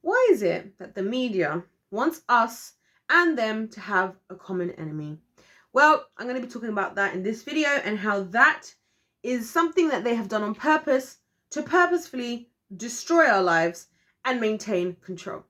Why is it that the media wants us and them to have a common enemy? Well, I'm going to be talking about that in this video and how that is something that they have done on purpose to purposefully destroy our lives and maintain control.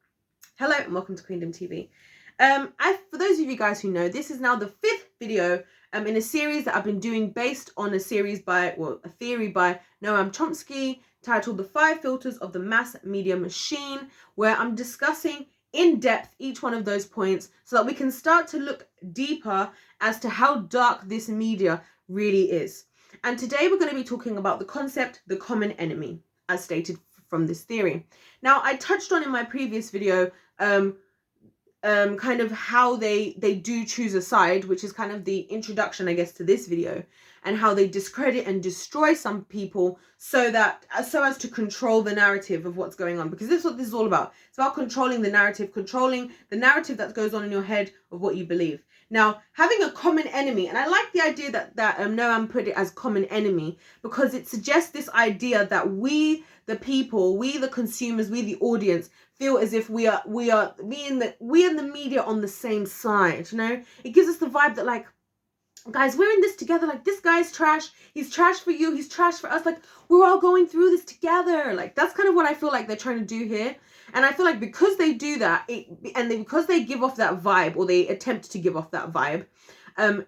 Hello and welcome to Queendom TV. For those of you guys who know, this is now the 5th video in a series that I've been doing based on a theory by Noam Chomsky titled The 5 Filters of the Mass Media Machine, where I'm discussing in depth each one of those points so that we can start to look deeper as to how dark this media really is. And today we're going to be talking about the concept, the common enemy, as stated from this theory. Now, I touched on in my previous video kind of how they do choose a side, which is kind of the introduction, I guess, to this video, and how they discredit and destroy some people so as to control the narrative of what's going on, because this is what this is all about. It's about controlling the narrative that goes on in your head of what you believe. Now, having a common enemy, and I like the idea that Noam put it as common enemy, because it suggests this idea that we, the people, we, the consumers, we, the audience, feel as if we and the media on the same side. You know, it gives us the vibe that, like, guys, we're in this together. Like, this guy's trash. He's trash for you. He's trash for us. Like, we're all going through this together. Like, that's kind of what I feel like they're trying to do here. And I feel like because they do that, because they give off that vibe, or they attempt to give off that vibe,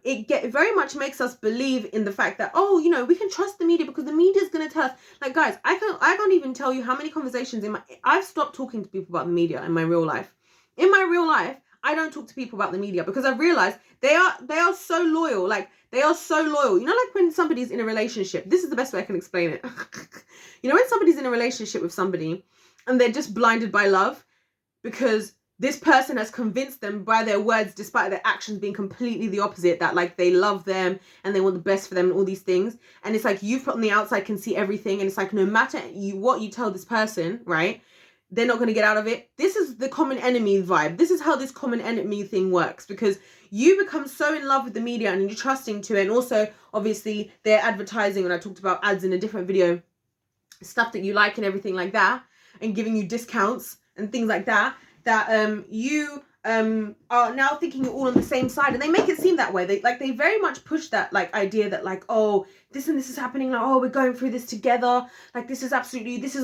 it very much makes us believe in the fact that, oh, you know, we can trust the media because the media is going to tell us. Like, guys, I can't even tell you how many conversations I've stopped talking to people about the media in my real life. In my real life, I don't talk to people about the media because I've realized they are so loyal. Like, they are so loyal. You know, like when somebody's in a relationship, this is the best way I can explain it. You know, when somebody's in a relationship with somebody and they're just blinded by love because this person has convinced them by their words, despite their actions being completely the opposite, that, like, they love them and they want the best for them and all these things. And it's like, you from the outside can see everything. And it's like, no matter what you tell this person, right, they're not going to get out of it. This is the common enemy vibe. This is how this common enemy thing works, because you become so in love with the media and you're trusting to it. And also, obviously, they're advertising, and I talked about ads in a different video, stuff that you like and everything like that, and giving you discounts and things like that, you are now thinking you're all on the same side, and they make it seem that way. They very much push that, like, idea that, like, oh, this and this is happening, like, oh, we're going through this together, like, this is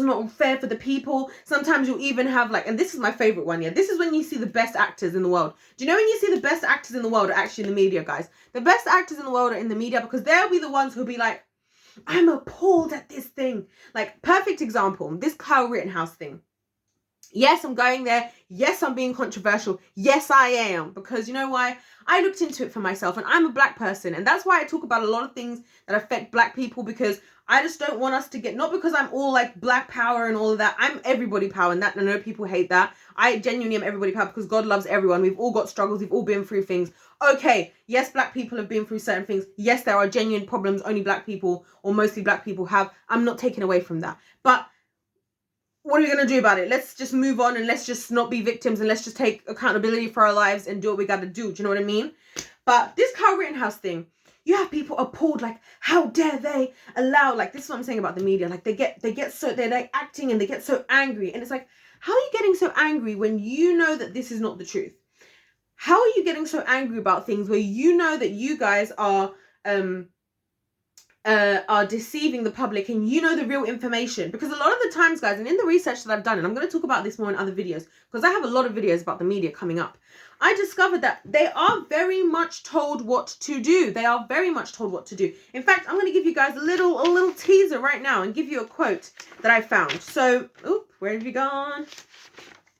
not fair for the people. Sometimes you'll even have, like, and this is my favorite one, yeah, this is when you see the best actors in the world. Do you know when you see the best actors in the world are actually in the media, guys? The best actors in the world are in the media, because they'll be the ones who'll be like, I'm appalled at this thing. Like, perfect example, this Kyle Rittenhouse thing. Yes, I'm going there. Yes, I'm being controversial. Yes, I am. Because you know why? I looked into it for myself, and I'm a black person. And that's why I talk about a lot of things that affect black people, because I just don't want us to get, not because I'm all like black power and all of that. I'm everybody power, and that, I know people hate that. I genuinely am everybody power because God loves everyone. We've all got struggles. We've all been through things. Okay, yes, black people have been through certain things. Yes, there are genuine problems only black people, or mostly black people, have. I'm not taking away from that. But what are we going to do about it? Let's just move on, and let's just not be victims, and let's just take accountability for our lives and do what we got to do. Do you know what I mean? But this Kyle Rittenhouse thing, you have people appalled, like, how dare they allow, like, this is what I'm saying about the media. Like, they're like acting, and they get so angry. And it's like, how are you getting so angry when you know that this is not the truth? How are you getting so angry about things where you know that you guys are deceiving the public, and you know the real information? Because a lot of the times, guys, and in the research that I've done, and I'm going to talk about this more in other videos, because I have a lot of videos about the media coming up, I discovered that they are very much told what to do. They are very much told what to do. In fact, I'm going to give you guys a little teaser right now and give you a quote that I found. So, where have you gone?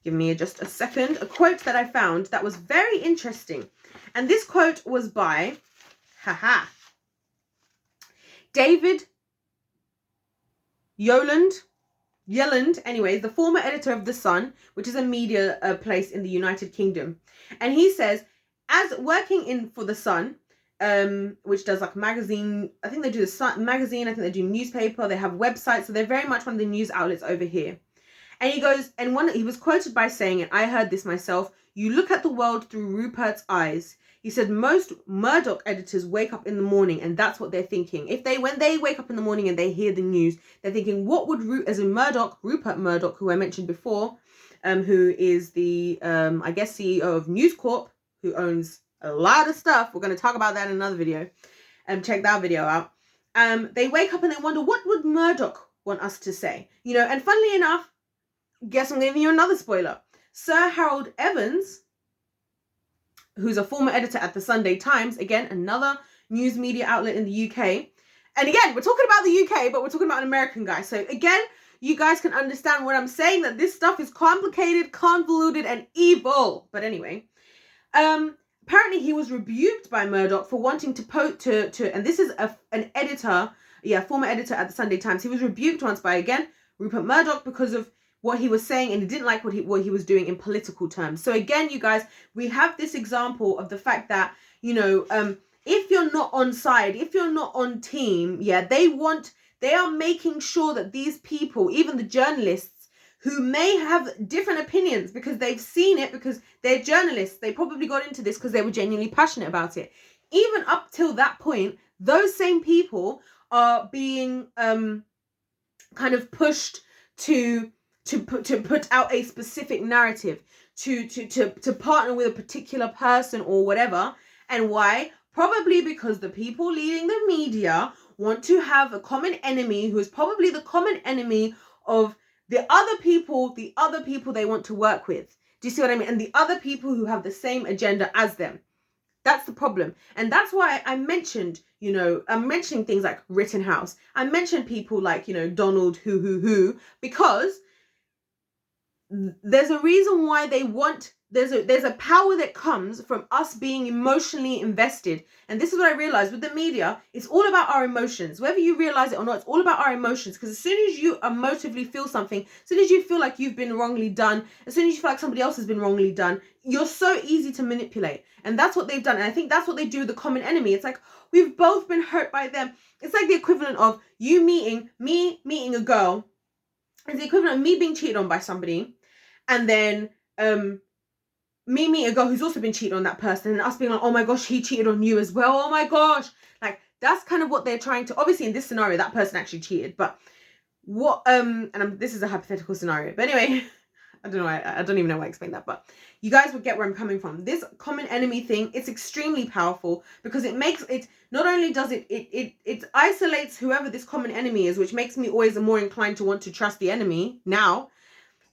Give me just a second. A quote that I found that was very interesting. And this quote was by, David Yelland, anyways, the former editor of The Sun, which is a media place in the United Kingdom. And he says, as working for The Sun, which does like magazine, I think they do the Sun magazine, I think they do newspaper, they have websites, so they're very much one of the news outlets over here. And he goes, and he was quoted by saying, and I heard this myself, you look at the world through Rupert's eyes. He said most Murdoch editors wake up in the morning and that's what they're thinking. When they wake up in the morning and they hear the news, they're thinking, what would Rupert Murdoch, who I mentioned before, who is the, I guess, CEO of News Corp, who owns a lot of stuff. We're going to talk about that in another video. Check that video out. They wake up and they wonder, what would Murdoch want us to say? You know, and funnily enough, guess I'm giving you another spoiler. Sir Harold Evans, who's a former editor at the Sunday Times, again, another news media outlet in the UK. And again, we're talking about the UK, but we're talking about an American guy. So again, you guys can understand what I'm saying, that this stuff is complicated, convoluted, and evil. But anyway, apparently he was rebuked by Murdoch for wanting to and this is an editor, former editor at the Sunday Times. He was rebuked once by, again, Rupert Murdoch because of what he was saying, and he didn't like what he was doing in political terms. So again, you guys, we have this example of the fact that, you know, if you're not on side, if you're not on team, they are making sure that these people, even the journalists who may have different opinions because they've seen it, because they're journalists, they probably got into this because they were genuinely passionate about it. Even up till that point, those same people are being kind of pushed to put out a specific narrative, to partner with a particular person or whatever. And why? Probably because the people leading the media want to have a common enemy who is probably the common enemy of the other people they want to work with. Do you see what I mean? And the other people who have the same agenda as them. That's the problem. And that's why I mentioned, you know, I'm mentioning things like Rittenhouse. I mentioned people like, you know, Donald who, because there's a reason why they want, there's a power that comes from us being emotionally invested. And this is what I realized with the media. It's all about our emotions. Whether you realize it or not, it's all about our emotions. Because as soon as you emotively feel something, as soon as you feel like you've been wrongly done, as soon as you feel like somebody else has been wrongly done, you're so easy to manipulate. And that's what they've done. And I think that's what they do with the common enemy. It's like, we've both been hurt by them. It's like the equivalent of you meeting a girl. It's the equivalent of me being cheated on by somebody. And then me meeting a girl who's also been cheated on that person, and us being like, oh my gosh, he cheated on you as well. Oh my gosh. Like, that's kind of what they're trying to, obviously in this scenario, that person actually cheated, but what, this is a hypothetical scenario, but anyway, I don't even know why I explained that, but you guys would get where I'm coming from. This common enemy thing, it's extremely powerful because it makes it, not only does it isolates whoever this common enemy is, which makes me always more inclined to want to trust the enemy now,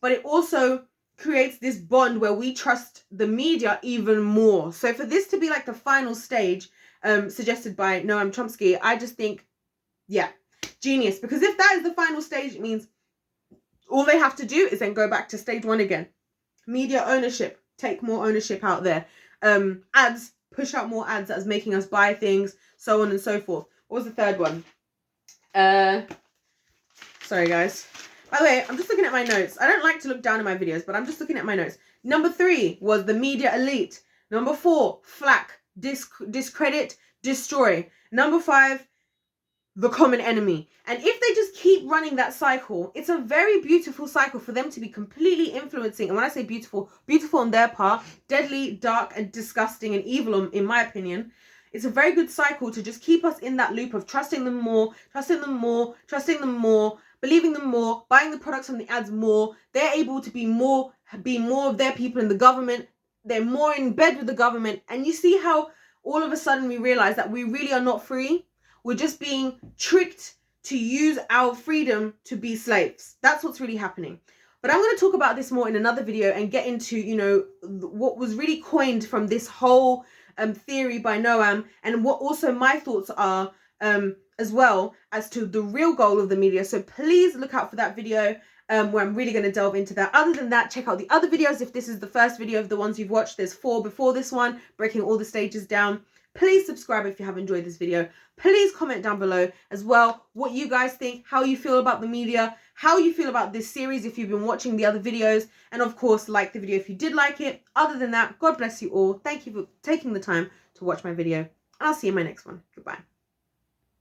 but it also creates this bond where we trust the media even more. So for this to be like the final stage, suggested by Noam Chomsky, I just think, yeah, genius. Because if that is the final stage, it means all they have to do is then go back to stage one again. Media ownership, take more ownership out there. Ads, push out more ads that's making us buy things, so on and so forth. What was the third one? Sorry guys. By the way, I'm just looking at my notes. I don't like to look down at my videos, but I'm just looking at my notes. Number 3 was the media elite. Number 4, flack, discredit, destroy. Number 5, the common enemy. And if they just keep running that cycle, it's a very beautiful cycle for them to be completely influencing. And when I say beautiful, beautiful on their part, deadly, dark, and disgusting and evil, in my opinion. It's a very good cycle to just keep us in that loop of trusting them more, believing them more, buying the products and the ads more. They're able to be more of their people in the government. They're more in bed with the government. And you see how all of a sudden we realize that we really are not free. We're just being tricked to use our freedom to be slaves. That's what's really happening. But I'm going to talk about this more in another video and get into, you know, what was really coined from this whole theory by Noam, and what also my thoughts are as well as to the real goal of the media. So please look out for that video where I'm really going to delve into that. Other than that, check out the other videos. If this is the first video of the ones you've watched, there's 4 before this one, breaking all the stages down. Please subscribe if you have enjoyed this video. Please comment down below as well what you guys think, how you feel about the media, how you feel about this series if you've been watching the other videos, and of course like the video if you did like it. Other than that, God bless you all. Thank you for taking the time to watch my video, and I'll see you in my next one. Goodbye.